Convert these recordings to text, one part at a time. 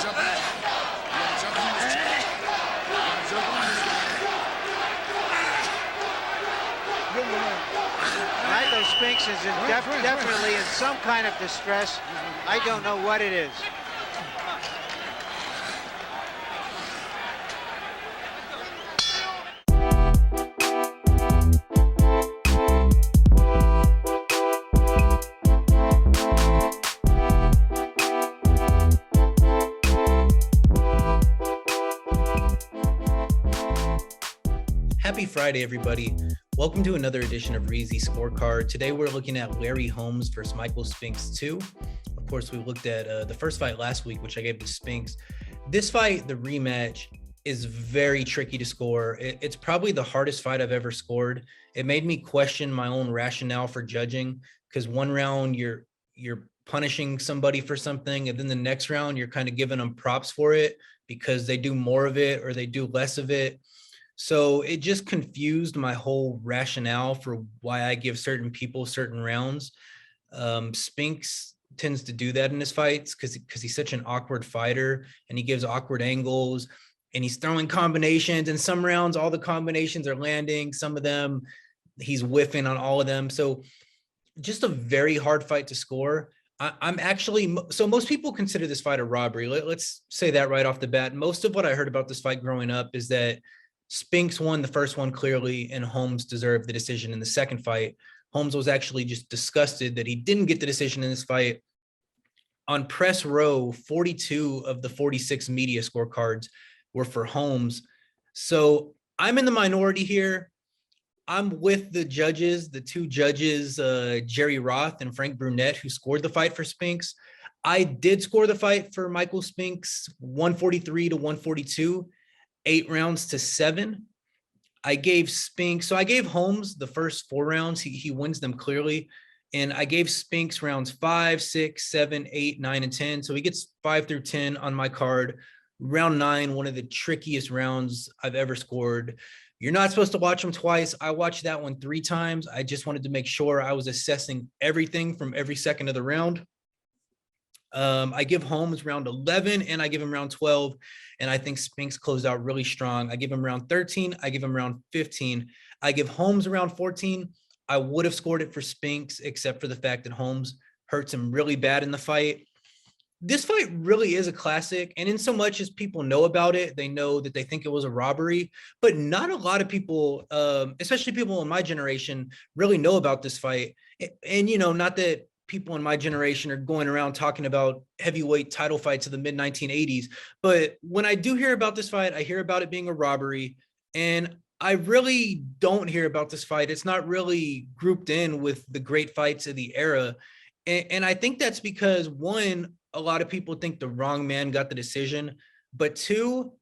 Michael Spinks is definitely in some kind of distress. I don't know what it is. Happy Friday, everybody. Welcome to another edition of Reezy Scorecard. Today, we're looking at Larry Holmes versus Michael Spinks 2. Of course, we looked at the first fight last week, which I gave to Spinks. This fight, the rematch, is very tricky to score. It's probably the hardest fight I've ever scored. It made me question my own rationale for judging, because one round you're punishing somebody for something, and then the next round you're kind of giving them props for it because they do more of it or they do less of it. So it just confused my whole rationale for why I give certain people certain rounds. Spinks tends to do that in his fights because he's such an awkward fighter, and he gives awkward angles, and he's throwing combinations, and some rounds all the combinations are landing, some of them he's whiffing on all of them. So just a very hard fight to score. So most people consider this fight a robbery. Let's say that right off the bat. Most of what I heard about this fight growing up is that Spinks won the first one clearly, and Holmes deserved the decision in the second fight. Holmes was actually just disgusted that he didn't get the decision in this fight. On press row, 42 of the 46 media scorecards were for Holmes. So I'm in the minority here. I'm with the judges, the two judges, Jerry Roth and Frank Brunette, who scored the fight for Spinks. I did score the fight for Michael Spinks, 143 to 142. 8 rounds to 7. I gave Holmes the first 4 rounds. He wins them clearly. And I gave Spinks rounds 5, 6, 7, 8, 9, and 10. So he gets 5 through 10 on my card. Round 9, one of the trickiest rounds I've ever scored. You're not supposed to watch them twice. I watched that one 3 times. I just wanted to make sure I was assessing everything from every second of the round. I give Holmes round 11 and I give him round 12. And I think Spinks closed out really strong. I give him round 13. I give him round 15. I give Holmes around 14. I would have scored it for Spinks, except for the fact that Holmes hurts him really bad in the fight. This fight really is a classic. And in so much as people know about it, they know that they think it was a robbery, but not a lot of people, especially people in my generation, really know about this fight. And, not that people in my generation are going around talking about heavyweight title fights of the mid 1980s. But when I do hear about this fight, I hear about it being a robbery, and I really don't hear about this fight. It's not really grouped in with the great fights of the era. And I think that's because, one, a lot of people think the wrong man got the decision, but 2,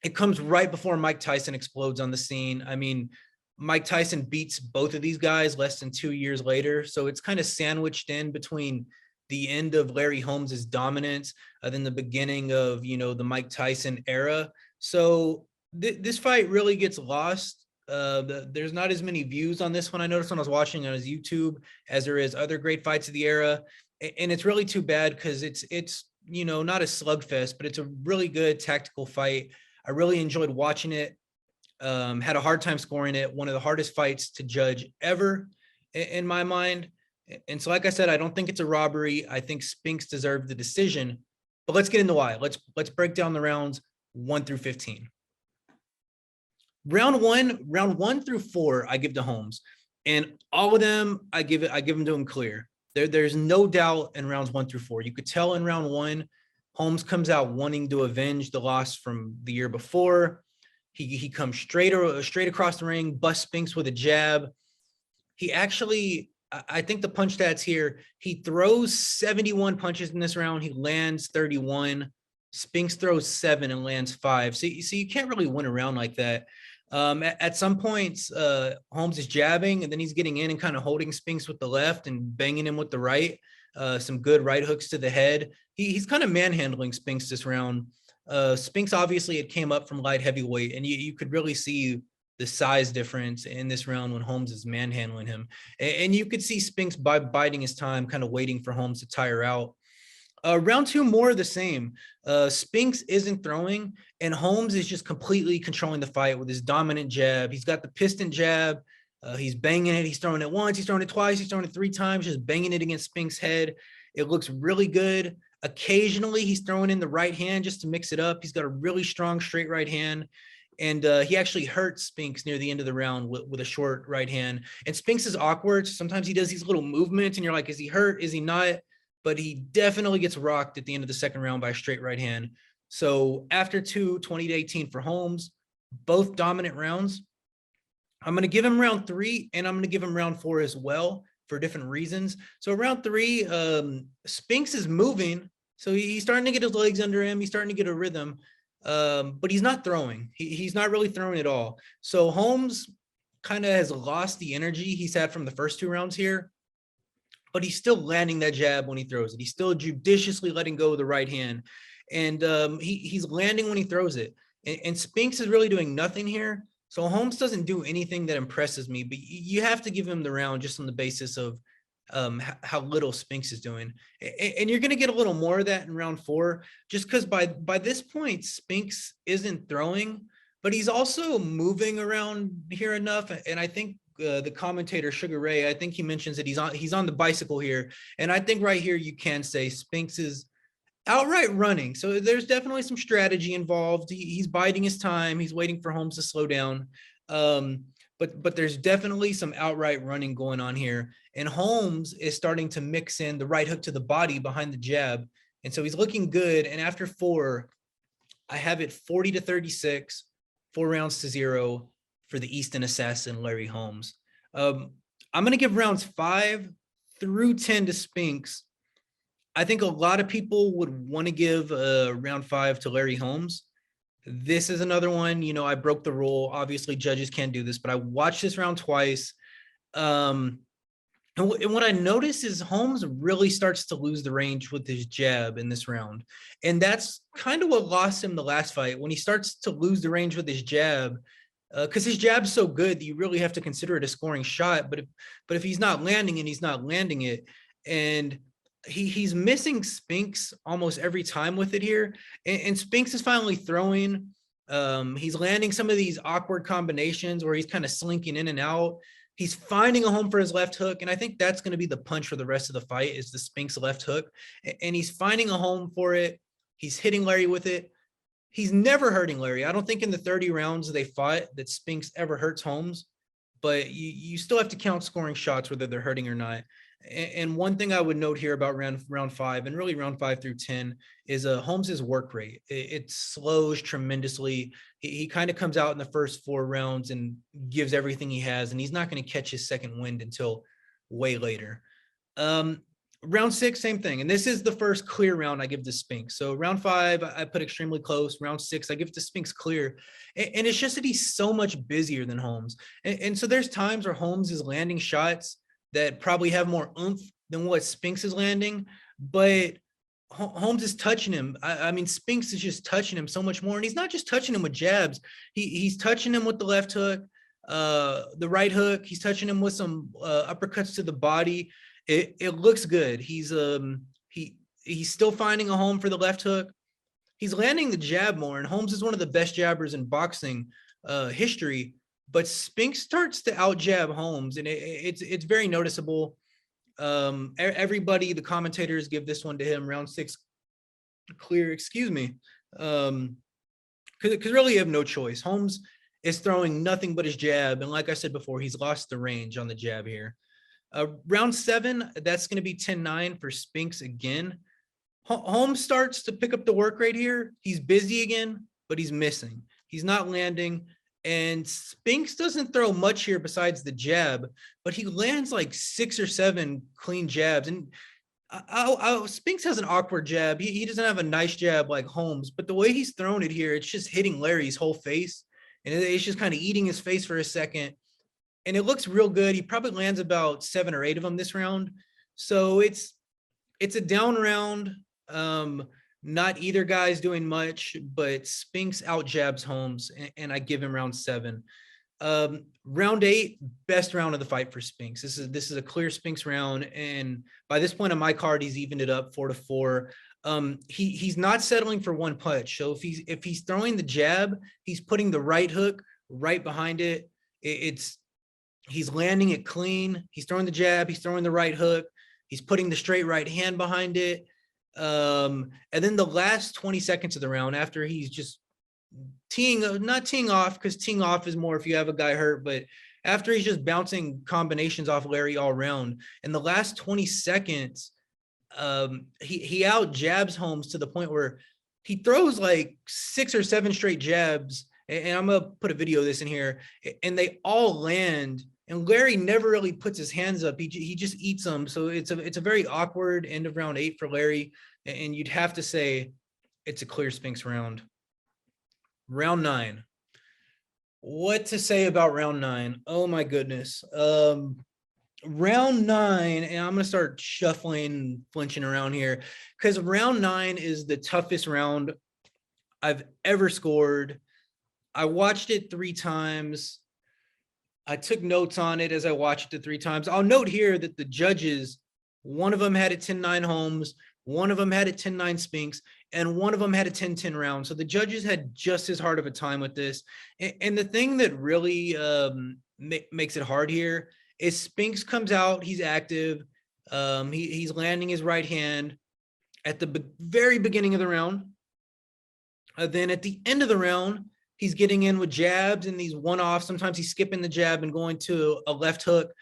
it comes right before Mike Tyson explodes on the scene. I mean, Mike Tyson beats both of these guys less than 2 years later. So it's kind of sandwiched in between the end of Larry Holmes's dominance and then the beginning of, the Mike Tyson era. So this fight really gets lost. There's not as many views on this one. I noticed when I was watching on his YouTube as there is other great fights of the era. And it's really too bad because it's not a slugfest, but it's a really good tactical fight. I really enjoyed watching it. Had a hard time scoring it. One of the hardest fights to judge ever in my mind. And so, like I said, I don't think it's a robbery. I think Spinks deserved the decision, but let's get into why. Let's break down the rounds 1 through 15. Round 1 through 4, I give to Holmes, and all of them, I give them to him clear. There's no doubt in rounds 1 through 4. You could tell in round 1, Holmes comes out wanting to avenge the loss from the year before. He comes straight across the ring, busts Spinks with a jab. He actually, I think the punch stats here, he throws 71 punches in this round. He lands 31. Spinks throws 7 and lands 5. So you can't really win a round like that. At some points, Holmes is jabbing, and then he's getting in and kind of holding Spinks with the left and banging him with the right. Some good right hooks to the head. He's kind of manhandling Spinks this round. Spinks obviously it came up from light heavyweight, and you could really see the size difference in this round when Holmes is manhandling him. And you could see Spinks biting his time, kind of waiting for Holmes to tire out. Round two, more of the same. Spinks isn't throwing, and Holmes is just completely controlling the fight with his dominant jab. He's got the piston jab. He's banging it. He's throwing it once. He's throwing it twice. He's throwing it 3 times, just banging it against Spinks' head. It looks really good. Occasionally, he's throwing in the right hand just to mix it up. He's got a really strong straight right hand. And he actually hurt Spinks near the end of the round with a short right hand. And Spinks is awkward. Sometimes he does these little movements, and you're like, is he hurt? Is he not? But he definitely gets rocked at the end of the second round by a straight right hand. So after 20-18 for Holmes, both dominant rounds. I'm going to give him round 3, and I'm going to give him round 4 as well for different reasons. So round 3, Spinks is moving. So he's starting to get his legs under him. He's starting to get a rhythm, but he's not throwing. He's not really throwing at all. So Holmes kind of has lost the energy he's had from the first 2 rounds here, but he's still landing that jab when he throws it. He's still judiciously letting go of the right hand, and he's landing when he throws it. And Spinks is really doing nothing here. So Holmes doesn't do anything that impresses me, but you have to give him the round just on the basis of how little Spinks is doing. And you're going to get a little more of that in round 4, just because by this point, Spinks isn't throwing, but he's also moving around here enough. And I think the commentator Sugar Ray, I think he mentions that he's on the bicycle here. And I think right here, you can say Spinks is outright running. So there's definitely some strategy involved. He's biding his time. He's waiting for Holmes to slow down. But there's definitely some outright running going on here. And Holmes is starting to mix in the right hook to the body behind the jab. And so he's looking good. And after 4, I have it 40-36, 4 rounds to 0 for the Easton assassin, Larry Holmes. I'm going to give rounds 5 through 10 to Spinks. I think a lot of people would want to give round 5 to Larry Holmes. This is another one, I broke the rule. Obviously, judges can't do this, but I watched this round twice. And what I noticed is Holmes really starts to lose the range with his jab in this round. And that's kind of what lost him the last fight, when he starts to lose the range with his jab, because his jab's so good that you really have to consider it a scoring shot. But if he's not landing it, he's not landing it. And he's missing Spinks almost every time with it here. And Spinks is finally throwing. He's landing some of these awkward combinations where he's kind of slinking in and out. He's finding a home for his left hook. And I think that's going to be the punch for the rest of the fight, is the Spinks left hook. And he's finding a home for it. He's hitting Larry with it. He's never hurting Larry. I don't think in the 30 rounds they fought that Spinks ever hurts Holmes, but you still have to count scoring shots, whether they're hurting or not. And one thing I would note here about round 5, and really round 5 through 10, is Holmes's work rate. It slows tremendously. He kind of comes out in the first 4 rounds and gives everything he has, and he's not going to catch his second wind until way later. Round 6, same thing. And this is the first clear round I give to Spinks. So round 5, I put extremely close. Round 6, I give it to Spinks clear. And it's just that he's so much busier than Holmes. And so there's times where Holmes is landing shots that probably have more oomph than what Spinks is landing, but Holmes is touching him. I mean, Spinks is just touching him so much more. And he's not just touching him with jabs. He's touching him with the left hook, the right hook. He's touching him with some uppercuts to the body. It looks good. He's still finding a home for the left hook. He's landing the jab more, and Holmes is one of the best jabbers in boxing history. But Spinks starts to out jab Holmes, and it's very noticeable. Everybody, the commentators, give this one to him. Round 6 clear, excuse me, because really you have no choice. Holmes is throwing nothing but his jab, and like I said before, he's lost the range on the jab here. Round 7, that's going to be 10-9 for Spinks again. Holmes starts to pick up the work rate here. He's busy again, but he's missing. He's not landing. And Spinks doesn't throw much here besides the jab, but he lands like 6 or 7 clean jabs. And Spinks has an awkward jab. He doesn't have a nice jab like Holmes, but the way he's thrown it here, it's just hitting Larry's whole face. And it's just kind of eating his face for a second. And it looks real good. He probably lands about 7 or 8 of them this round. So it's a down round. Not either guy's doing much, but Spinks out jabs Holmes, and I give him round 7. Round 8, best round of the fight for Spinks. This is a clear Spinks round, and by this point on my card, he's evened it up 4-4. He's not settling for one punch. So if he's throwing the jab, he's putting the right hook right behind it. He's landing it clean. He's throwing the jab. He's throwing the right hook. He's putting the straight right hand behind it. And then the last 20 seconds of the round, after he's just not teeing off, because teeing off is more if you have a guy hurt, but after he's just bouncing combinations off Larry all around, in the last 20 seconds, he out jabs Holmes to the point where he throws like 6 or 7 straight jabs, and I'm gonna put a video of this in here, and they all land, and Larry never really puts his hands up. He just eats them. So it's a very awkward end of round 8 for Larry, and you'd have to say it's a clear Spinks round. Round 9. What to say about round 9? Oh my goodness. Round 9, and I'm gonna start shuffling, flinching around here, because round 9 is the toughest round I've ever scored. I watched it 3 times. I took notes on it as I watched it 3 times. I'll note here that the judges, one of them had a 10-9 Holmes, one of them had a 10-9 Spinks, and one of them had a 10-10 round. So the judges had just as hard of a time with this. And the thing that really makes it hard here is Spinks comes out, he's active, he's landing his right hand at the very beginning of the round. Then at the end of the round, he's getting in with jabs and these one-offs. Sometimes he's skipping the jab and going to a left hook,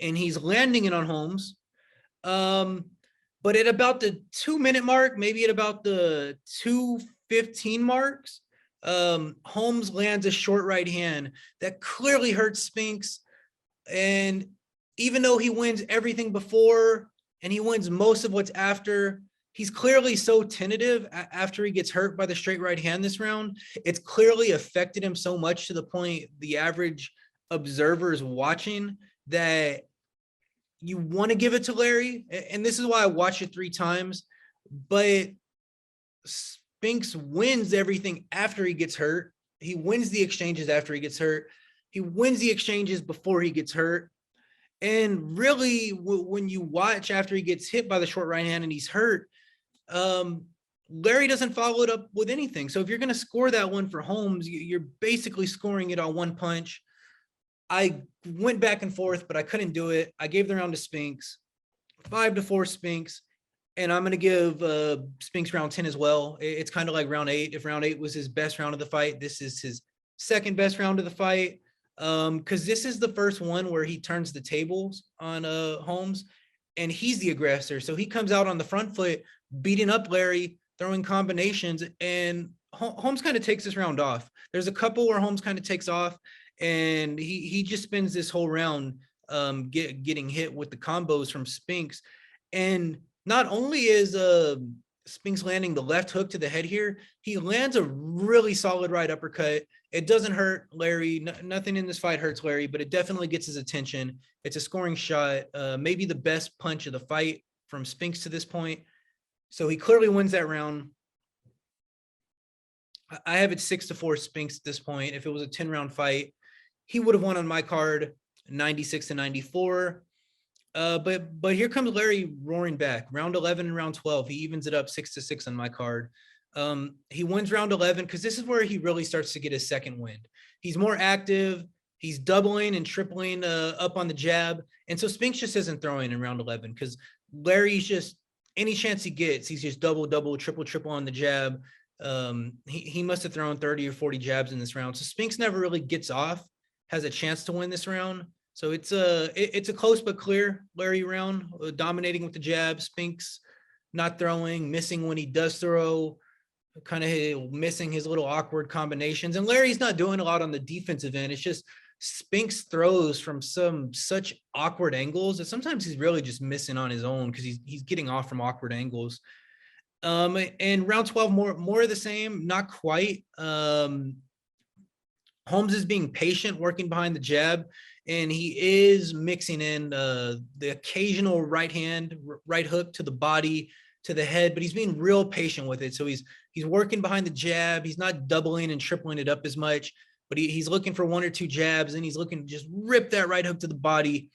and he's landing it on Holmes. But at about the 2-minute mark, maybe at about the 2:15 marks, Holmes lands a short right hand that clearly hurts Spinks. And even though he wins everything before and he wins most of what's after, he's clearly so tentative after he gets hurt by the straight right hand this round. It's clearly affected him so much to the point the average observer is watching that you want to give it to Larry. And this is why I watched it 3 times. But Spinks wins everything after he gets hurt. He wins the exchanges after he gets hurt. He wins the exchanges before he gets hurt. And really, when you watch after he gets hit by the short right hand and he's hurt, Larry doesn't follow it up with anything. So if you're going to score that one for Holmes, you're basically scoring it on one punch. I went back and forth, but I couldn't do it. I gave the round to Spinks, 5-4 Spinks, and I'm going to give Spinks round 10 as well. It's kind of like round 8. If round 8 was his best round of the fight, this is his second best round of the fight, because this is the first one where he turns the tables on Holmes, and he's the aggressor. So he comes out on the front foot, beating up Larry, throwing combinations, and Holmes kind of takes this round off. There's a couple where Holmes kind of takes off, and he just spends this whole round getting hit with the combos from Spinks. And not only is Spinks landing the left hook to the head here, he lands a really solid right uppercut. It doesn't hurt Larry. Nothing in this fight hurts Larry, but it definitely gets his attention. It's a scoring shot, maybe the best punch of the fight from Spinks to this point. So he clearly wins that round. I have it 6-4 Spinks at this point. If it was a 10-round fight, he would have won on my card 96-94. But here comes Larry roaring back. Round 11 and round 12, he evens it up 6-6 on my card. He wins round 11 because this is where he really starts to get his second wind. He's more active. He's doubling and tripling up on the jab. And so Spinks just isn't throwing in round 11 because Larry's just, any chance he gets, he's just double, triple on the jab. He must have thrown 30 or 40 jabs in this round. So Spinks never really gets off, has a chance to win this round. So it's a close but clear Larry round, dominating with the jab. Spinks not throwing, missing when he does throw, kind of missing his little awkward combinations. And Larry's not doing a lot on the defensive end. It's just Spinks throws from such awkward angles that sometimes he's really just missing on his own because he's getting off from awkward angles. And round 12, more of the same, not quite. Holmes is being patient, working behind the jab, and he is mixing in the occasional right hook to the body, to the head, but he's being real patient with it. So he's working behind the jab. He's not doubling and tripling it up as much, but he's looking for 1 or 2 jabs, and he's looking to just rip that right hook to the body.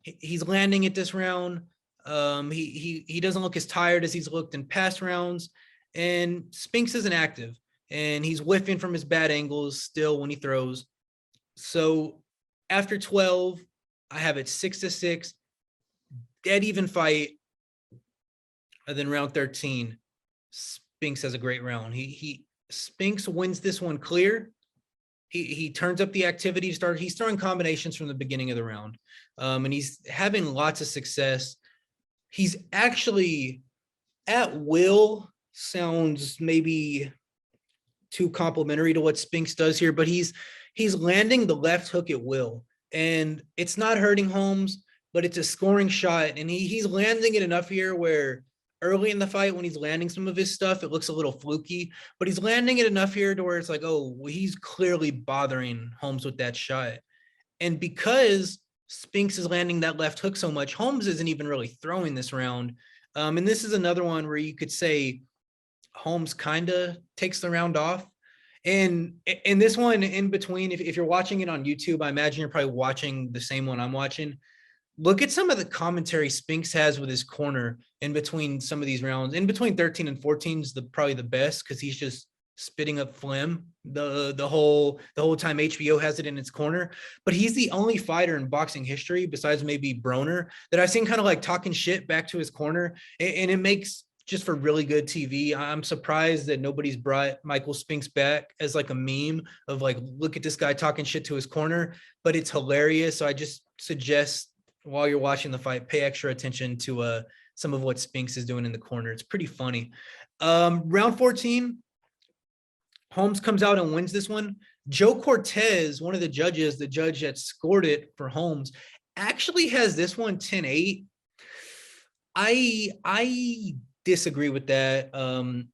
He's landing it this round. He doesn't look as tired as he's looked in past rounds, and Spinks isn't active, and he's whiffing from his bad angles still when he throws. So after 12, I have it 6-6, dead even fight. And then round 13, Spinks has a great round. Spinks wins this one clear. He turns up the activity to start. He's throwing combinations from the beginning of the round, and he's having lots of success. He's actually at will. Sounds maybe too complimentary to what Spinks does here, but he's landing the left hook at will, and it's not hurting Holmes, but it's a scoring shot, and he's landing it enough here where early in the fight when he's landing some of his stuff, it looks a little fluky, but he's landing it enough here to where it's like, oh, well, he's clearly bothering Holmes with that shot. And because Spinks is landing that left hook so much, Holmes isn't even really throwing this round. And this is another one where you could say Holmes kind of takes the round off. And in this one, in between, if you're watching it on YouTube, I imagine you're probably watching the same one I'm watching. Look at some of the commentary Spinks has with his corner in between some of these rounds. In between 13 and 14 is probably the best, because he's just spitting up phlegm the whole time HBO has it in its corner. But he's the only fighter in boxing history, besides maybe Broner, that I've seen kind of like talking shit back to his corner, and it makes just for really good TV. I'm surprised that nobody's brought Michael Spinks back as like a meme of like, look at this guy talking shit to his corner, but it's hilarious. So I just suggest, while you're watching the fight, pay extra attention to some of what Spinks is doing in the corner. It's pretty funny. Round 14, Holmes comes out and wins this one. Joe Cortez, one of the judges, the judge that scored it for Holmes, actually has this one 10-8. I disagree with that.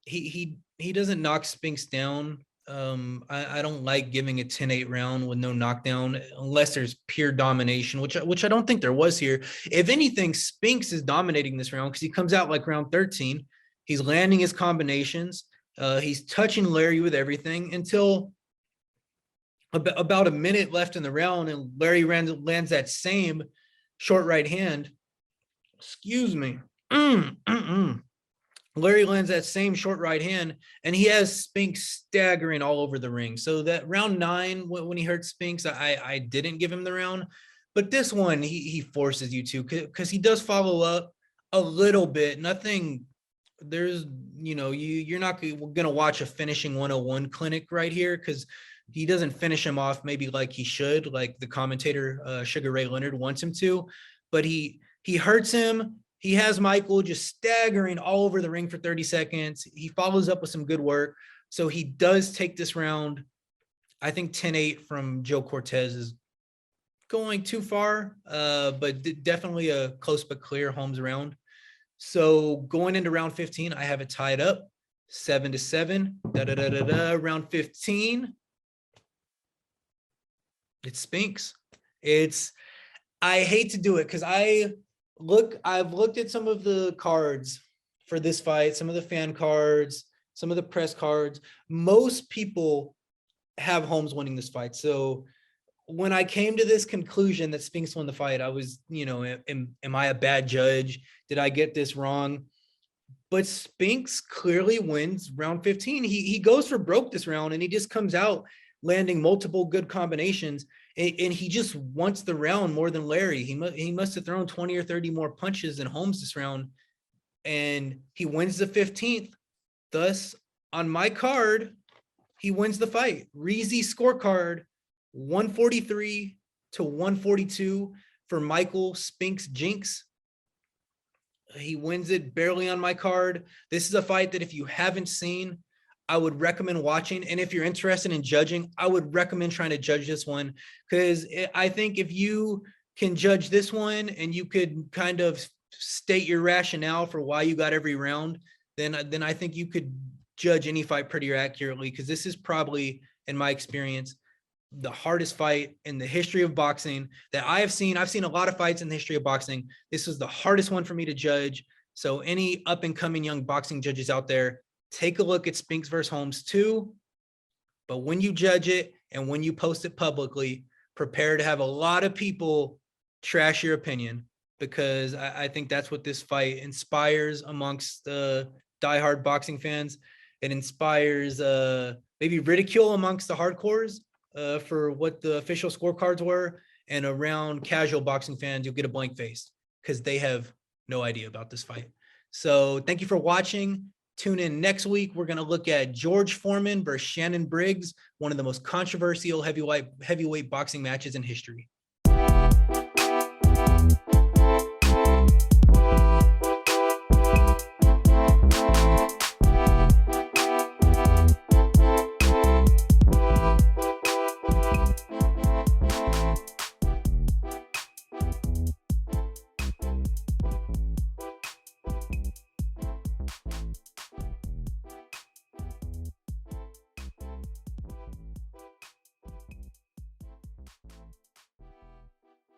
He doesn't knock Spinks down. I don't like giving a 10-8 round with no knockdown unless there's pure domination, which I don't think there was here. If anything, Spinks is dominating this round because he comes out like round 13. He's landing his combinations. He's touching Larry with everything until about a minute left in the round, and Larry lands that same short right hand. Excuse me. Larry lands that same short right hand, and he has Spinks staggering all over the ring. So that round 9, when he hurt Spinks, I didn't give him the round. But this one, he forces you to, because he does follow up a little bit. Nothing, there's, you're not going to watch a finishing 101 clinic right here, because he doesn't finish him off maybe like he should, like the commentator, Sugar Ray Leonard, wants him to. But he hurts him. He has Michael just staggering all over the ring for 30 seconds. He follows up with some good work. So he does take this round. I think 10-8 from Joe Cortez is going too far, but definitely a close but clear Holmes round. So going into round 15, I have it tied up 7-7. Round 15, it's Spinks. I hate to do it because I've looked at some of the cards for this fight, some of the fan cards, some of the press cards. Most people have Holmes winning this fight. So when I came to this conclusion that Spinks won the fight, I was, am I a bad judge? Did I get this wrong? But Spinks clearly wins round 15. He goes for broke this round, and he just comes out landing multiple good combinations, and he just wants the round more than Larry. He must have thrown 20 or 30 more punches than Holmes this round, and he wins the 15th. Thus, on my card, he wins the fight. Reezy scorecard, 143-142 for Michael Spinks Jinx. He wins it barely on my card. This is a fight that if you haven't seen, I would recommend watching. And if you're interested in judging, I would recommend trying to judge this one, because I think if you can judge this one and you could kind of state your rationale for why you got every round, then I think you could judge any fight pretty accurately, because this is probably, in my experience, the hardest fight in the history of boxing that I have seen. I've seen a lot of fights in the history of boxing. This was the hardest one for me to judge. So any up and coming young boxing judges out there, take a look at Spinks versus Holmes too. But when you judge it, And when you post it publicly, prepare to have a lot of people trash your opinion, because I think that's what this fight inspires amongst the diehard boxing fans. It inspires maybe ridicule amongst the hardcores for what the official scorecards were. And around casual boxing fans, you'll get a blank face because they have no idea about this fight. So thank you for watching. Tune in next week. We're going to look at George Foreman versus Shannon Briggs, one of the most controversial heavyweight boxing matches in history.